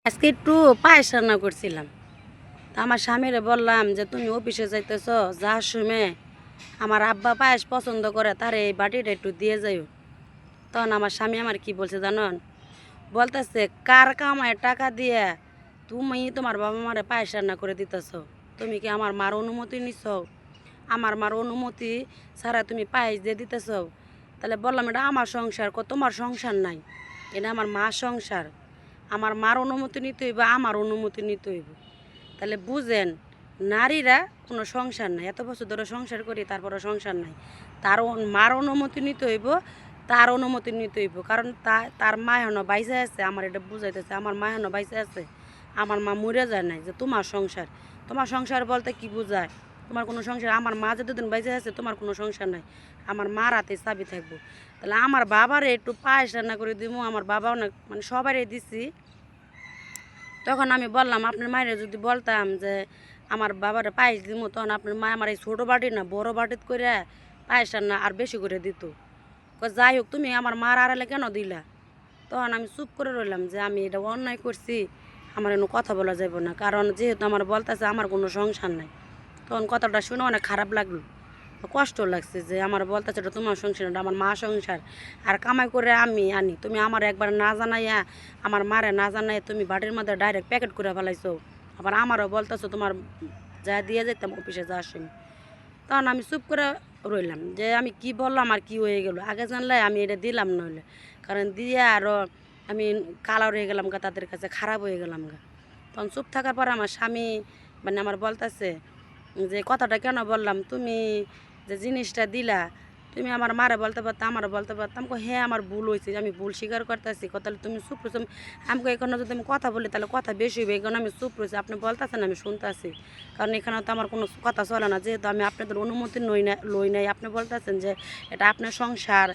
আজকে একটু পায়েস রান্না করছিলাম। তা আমার স্বামীরে বললাম যে তুমি অফিসে যাইতেছ, যাওয়ার সময় আমার আব্বা পায়েস পছন্দ করে, তার এই বাটিটা একটু দিয়ে যাইও। তখন আমার স্বামী আমার কি বলছে জানন, বলতেছে কার কামায় টাকা দিয়ে তুমি তোমার বাবা মারে পায়েস রান্না করে দিতেছ? তুমি কি আমার মার অনুমতি নিছ? আমার মার অনুমতি ছাড়া তুমি পায়েস দিয়ে দিতেছ? তাহলে বললাম এটা আমার সংসার, তোমার সংসার নাই, এটা আমার মা সংসার। আমার মার অনুমতি নিতে হইব, আমার অনুমতি নিতে হইব। তাহলে বুঝেন, নারীরা কোনো সংসার নাই, এত বছর ধরে সংসার করি তারপরে সংসার নাই। তার মার অনুমতি নিতে হইব, তার অনুমতি নিতে হইব। কারণ তার মা এখনো বাইসে আছে, আমার এটা বুঝাইতেছে আমার মা এখনো বাইসে আছে, আমার মা মরে যায় নাই। যে তোমার সংসার, তোমার সংসার বলতে কি বোঝায়? তোমার কোনো সংসার, আমার মা যতদিন বাইসে আছে তোমার কোনো সংসার নাই, আমার মার হাতে চাবি থাকবো। তাহলে আমার বাবারে একটু পায়েস রান্না করে দিব, আমার বাবা অনেক মানে সবারই দিছি। তখন আমি বললাম আপনার মায়ের যদি বলতাম যে আমার বাবারে পায়েস দিব, তখন আপনার মা আমার এই ছোটো বাটি না বড় বাটিত করে পায়েস রান্না আর বেশি করে দিত। যাই হোক তুমি আমার মার আড়ালে কেন দিলা? তখন আমি চুপ করে রইলাম যে আমি এটা অন্যায় করছি, আমার এনে কথা বলা যাবে না। কারণ যেহেতু আমার বলতেছে আমার কোনো সংসার নাই, তখন কথাটা শুনে অনেক খারাপ লাগলো, কষ্ট লাগছে যে আমার বলতেছে এটা তোমার সংসার, এটা আমার মা সংসার। আর কামাই করে আমি আনি, তুমি আমার একবার না জানাইয়া, আমার মারে না জানাই তুমি বাটির মধ্যে ডাইরেক্ট প্যাকেট করে ফেলাইছো। আবার আমারও বলতেছো তোমার যা দিয়ে যেতাম অফিসে যাওয়ার সময়। তখন আমি চুপ করে রইলাম যে আমি কি বললাম আর কি হয়ে গেল। আগে জানলে আমি এটা দিলাম নইলে, কারণ দিয়ে আরও আমি কালার হয়ে গেলাম গা, তাদের কাছে খারাপ হয়ে গেলাম গা। তখন চুপ থাকার পর আমার স্বামী মানে আমার বলতেছে যে কথাটা কেন বললাম, তুমি যে জিনিসটা দিলা তুমি আমার মারে বলতে পারতাম, আমারও বলতে পারতাম। হ্যাঁ আমার ভুল হয়েছে, আমি ভুল স্বীকার করতেছি। তাহলে তুমি চুপ রয়েছো, আমাকে এখানে যদি আমি কথা বলি তাহলে কথা বেশি হবে, এখানে আমি চুপ রয়েছি। আপনি বলতেছেন আমি শুনতেছি, কারণ এখানে তো আমার কোনো কথা চলে না, যেহেতু আমি আপনাদের অনুমতি লই নাই। আপনি বলতেছেন যে এটা আপনার সংসার,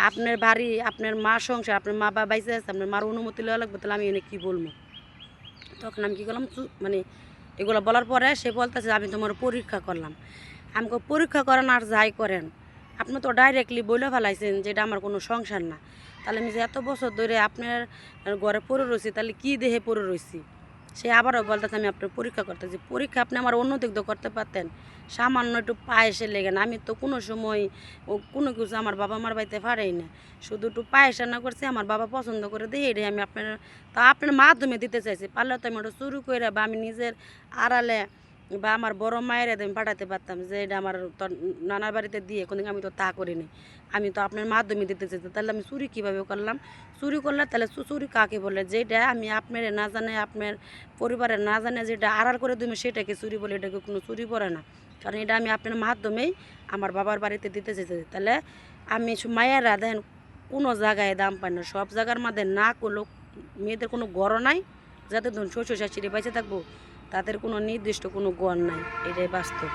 আপনার বাড়ি, আপনার মা সংসার, আপনার মা বাবা বাইসে আছে, আপনার মার অনুমতি লওয়া লাগবে। তাহলে আমি এনে কী বলবো? তখন আমি কী করলাম, মানে এগুলো বলার পরে সে বলতেছে আমি তোমার পরীক্ষা করলাম। আমাকে পরীক্ষা করেন আর যাই করেন, আপনি তো ডাইরেক্টলি বলে ফেলাইছেন যে এটা আমার কোনো সংসার না। তাহলে আমি যে এত বছর ধরে আপনার ঘরে পড়ে রয়েছি, তাহলে কী দেহে পড়ে রয়েছি? সে আবারও বলতেছে আমি আপনার পরীক্ষা করতেছি। পরীক্ষা আপনি আমার অন্য দিক দিয়ে করতে পারতেন, সামান্য একটু পায়েসে লেগে না। আমি তো কোনো সময় কোনো কিছু আমার বাবা মার বাড়িতে পারেই না, শুধু একটু পায়েস রান্না করছি, আমার বাবা পছন্দ করে দিয়ে এটাই আমি আপনার মাধ্যমে দিতে চাইছি। পারলে তো আমি ওটা শুরু করে বা আমি নিজের আড়ালে বা আমার বড় মায়ের আমি পাঠাতে পারতাম যে এটা আমার তো নানার বাড়িতে দিয়ে, কোনো আমি তো তা করিনি। আমি তো আপনার মাধ্যমে দিতে চাইছি, তাহলে আমি চুরি কীভাবে করলাম? চুরি করলে তাহলে চুরি কাকে বলে? যেটা আমি আপনার না জানে, আপনার পরিবারের না জানে যেটা আড়াল করে তুমি সেটাকে চুরি বলে, এটাকে কোনো চুরি পড়ে না। কারণ এটা আমি আপনার মাধ্যমেই আমার বাবার বাড়িতে দিতে চাইছি। তাহলে আমি মায়েরা দেখেন কোনো জায়গায় দাম পায় না, সব জায়গার মধ্যে না করলেও মেয়েদের কোনো গড় নাই। যাতে ধরুন শ্বশুর শাশুড়ি বেঁচে থাকবো, তাদের কোনো নির্দিষ্ট কোনো গড় নাই, এটাই বাস্তব।